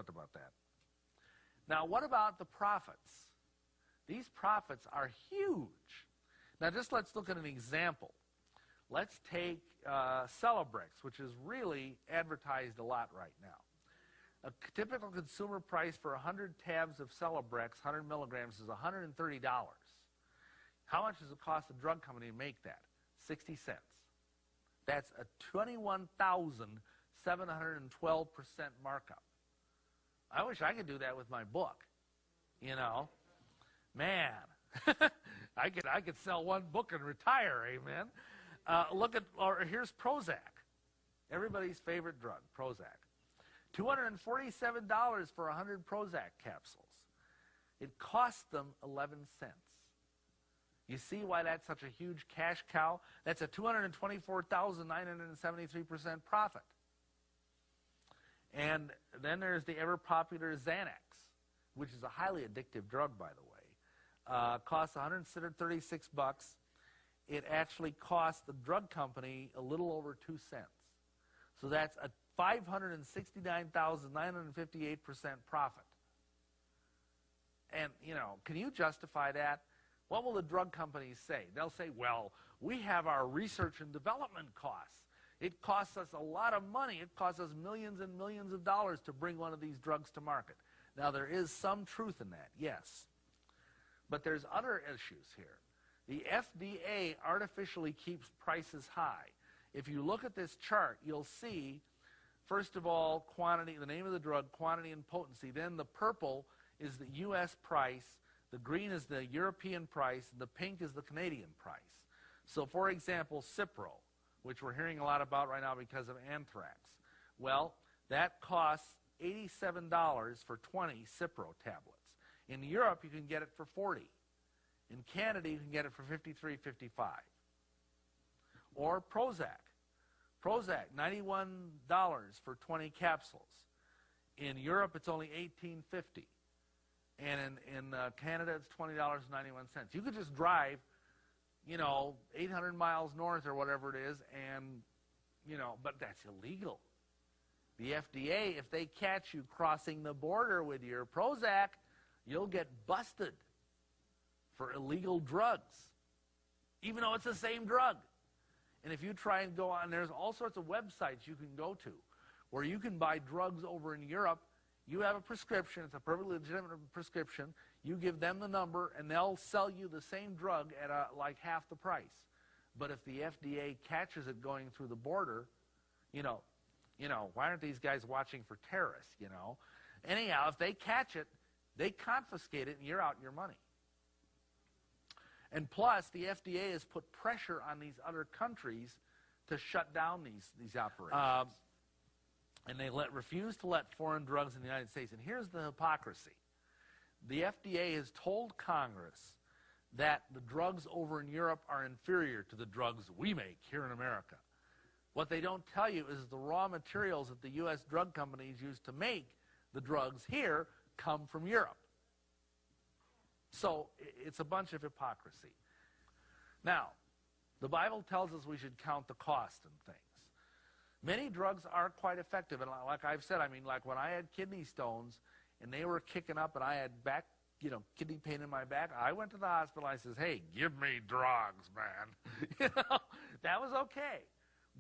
talked about that. Now, what about the profits? These profits are huge. Now, just let's look at an example. Let's take Celebrex, which is really advertised a lot right now. A typical consumer price for 100 tabs of Celebrex, 100 milligrams, is $130. How much does it cost the drug company to make that? 60 cents. That's a 21,712% markup. I wish I could do that with my book. You know, man, I could sell one book and retire. Amen. Here's Prozac, everybody's favorite drug, Prozac. $247 for 100 Prozac capsules. It cost them 11 cents. You see why that's such a huge cash cow? That's a 224,973% profit. And then there's the ever-popular Xanax, which is a highly addictive drug, by the way. Costs $136. It actually costs the drug company a little over 2 cents. So that's a 569,958% profit. And, you know, can you justify that? What will the drug companies say? They'll say, well, we have our research and development costs. It costs us a lot of money. It costs us millions and millions of dollars to bring one of these drugs to market. Now, there is some truth in that, yes. But there's other issues here. The FDA artificially keeps prices high. If you look at this chart, you'll see, first of all, quantity, the name of the drug, quantity and potency. Then the purple is the U.S. price. The green is the European price. And the pink is the Canadian price. So, for example, Cipro, which we're hearing a lot about right now because of anthrax. Well, that costs $87 for 20 Cipro tablets. In Europe, you can get it for $40. In Canada, you can get it for $53.55. Or Prozac. Prozac, $91 for 20 capsules. In Europe, it's only $18.50. And in Canada, it's $20.91. You could just drive, you know, 800 miles north or whatever it is, and, you know, but that's illegal. The FDA, if they catch you crossing the border with your Prozac, you'll get busted for illegal drugs, even though it's the same drug. And if you try and go on, there's all sorts of websites you can go to where you can buy drugs over in Europe. You have a prescription. It's a perfectly legitimate prescription. You give them the number, and they'll sell you the same drug at like half the price. But if the FDA catches it going through the border, you know, why aren't these guys watching for terrorists, you know? Anyhow, if they catch it, they confiscate it, and you're out your money. And plus, the FDA has put pressure on these other countries to shut down these operations. And they refuse to let foreign drugs in the United States. And here's the hypocrisy. The FDA has told Congress that the drugs over in Europe are inferior to the drugs we make here in America. What they don't tell you is the raw materials that the U.S. drug companies use to make the drugs here come from Europe. So it's a bunch of hypocrisy. Now, the Bible tells us we should count the cost and things. Many drugs are quite effective. And like I've said, I mean, like when I had kidney stones and they were kicking up and I had kidney pain in my back, I went to the hospital. I says, hey, give me drugs, man. That was okay.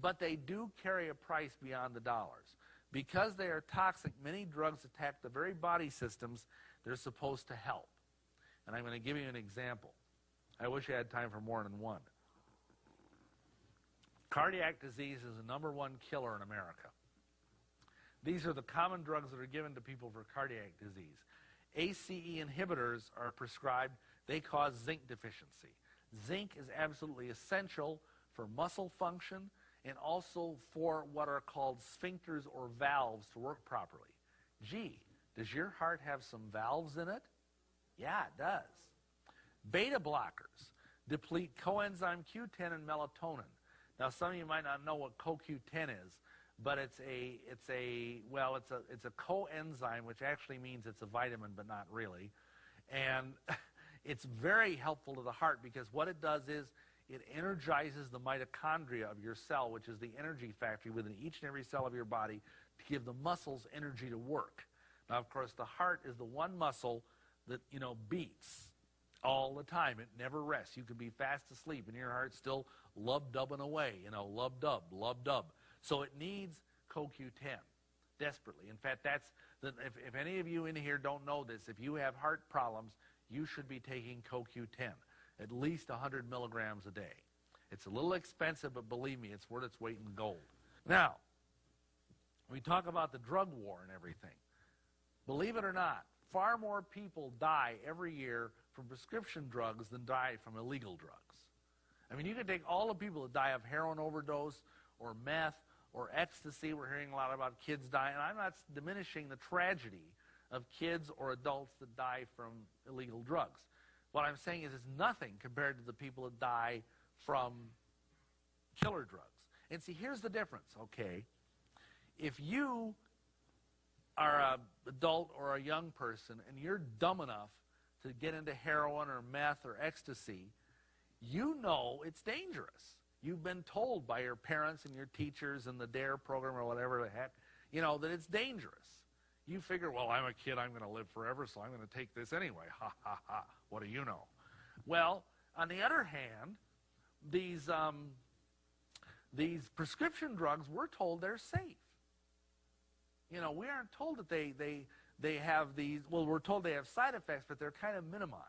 But they do carry a price beyond the dollars. Because they are toxic, many drugs attack the very body systems they're supposed to help. And I'm going to give you an example. I wish I had time for more than one. Cardiac disease is the #1 killer in America. These are the common drugs that are given to people for cardiac disease. ACE inhibitors are prescribed. They cause zinc deficiency. Zinc is absolutely essential for muscle function and also for what are called sphincters or valves to work properly. Gee, does your heart have some valves in it? Yeah, it does. Beta blockers deplete coenzyme Q10 and melatonin. Now, some of you might not know what CoQ10 is, but it's a coenzyme, which actually means it's a vitamin, but not really. And it's very helpful to the heart because what it does is it energizes the mitochondria of your cell, which is the energy factory within each and every cell of your body, to give the muscles energy to work. Now, of course, the heart is the one muscle that, beats all the time. It never rests. You can be fast asleep and your heart's still lub-dubbing away, lub-dub, lub-dub. So it needs CoQ10 desperately. In fact, if any of you in here don't know this, if you have heart problems, you should be taking CoQ10, at least 100 milligrams a day. It's a little expensive, but believe me, it's worth its weight in gold. Now, we talk about the drug war and everything. Believe it or not, far more people die every year from prescription drugs than die from illegal drugs. I mean, you can take all the people that die of heroin overdose or meth or ecstasy. We're hearing a lot about kids dying. And I'm not diminishing the tragedy of kids or adults that die from illegal drugs. What I'm saying is it's nothing compared to the people that die from killer drugs. And see, here's the difference, okay? If you are an adult or a young person and you're dumb enough to get into heroin or meth or ecstasy, you know it's dangerous. You've been told by your parents and your teachers and the DARE program or whatever the heck, that it's dangerous. You figure, well, I'm a kid, I'm going to live forever, so I'm going to take this anyway. Ha, ha, ha. What do you know? Well, on the other hand, these prescription drugs, we're told they're safe. We aren't told that they have these, well, we're told they have side effects, but they're kind of minimized.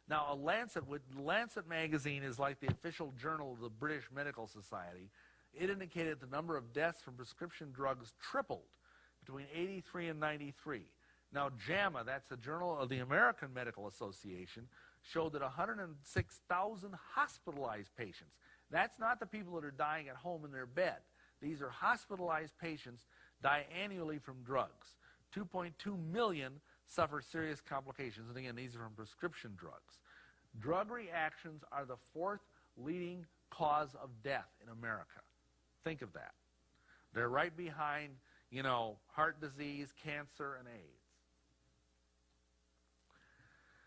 Now, Lancet magazine is like the official journal of the British Medical Society. It indicated the number of deaths from prescription drugs tripled between 83 and 93. Now, JAMA, that's the Journal of the American Medical Association, showed that 106,000 hospitalized patients. That's not the people that are dying at home in their bed. These are hospitalized patients die annually from drugs. 2.2 million suffer serious complications. And again, these are from prescription drugs. Drug reactions are the fourth leading cause of death in America. Think of that. They're right behind, heart disease, cancer, and AIDS.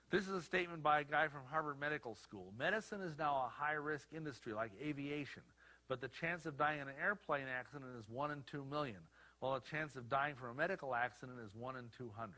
This is a statement by a guy from Harvard Medical School. Medicine is now a high-risk industry like aviation, but the chance of dying in an airplane accident is 1 in 2 million, while the chance of dying from a medical accident is 1 in 200.